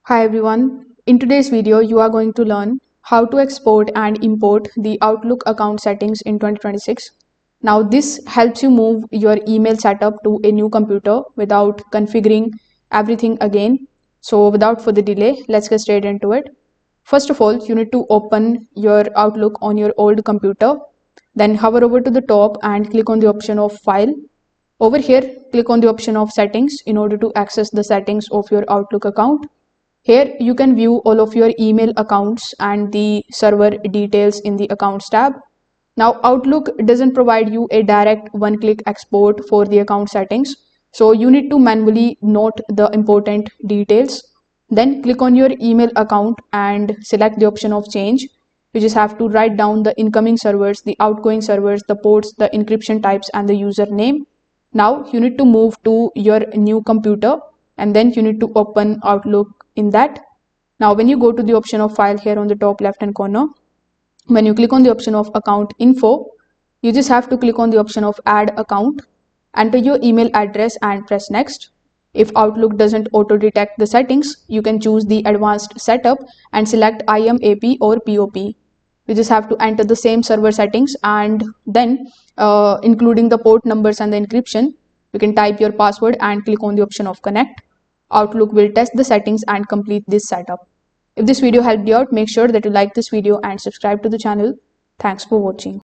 Hi everyone. In today's video, you are going to learn how to export and import the Outlook account settings in 2026. Now, this helps you move your email setup to a new computer without configuring everything again. So without further delay, let's get straight into it. First of all, you need to open your Outlook on your old computer. Then hover over to the top and click on the option of File. Over here, click on the option of Settings in order to access the settings of your Outlook account. Here you can view all of your email accounts and the server details in the Accounts tab. Now Outlook doesn't provide you a direct one-click export for the account settings, so you need to manually note the important details. Then click on your email account and select the option of change. You just have to write down the incoming servers, the outgoing servers, the ports, the encryption types, and the username. Now you need to move to your new computer and then you need to open Outlook in that. Now when you go to the option of file here on the top left hand corner, when you click on the option of account info, you just have to click on the option of add account, enter your email address and press next. If Outlook doesn't auto detect the settings, you can choose the advanced setup and select IMAP or POP. You just have to enter the same server settings and then including the port numbers and the encryption, you can type your password and click on the option of connect. Outlook will test the settings and complete this setup. If this video helped you out, make sure that you like this video and subscribe to the channel. Thanks for watching.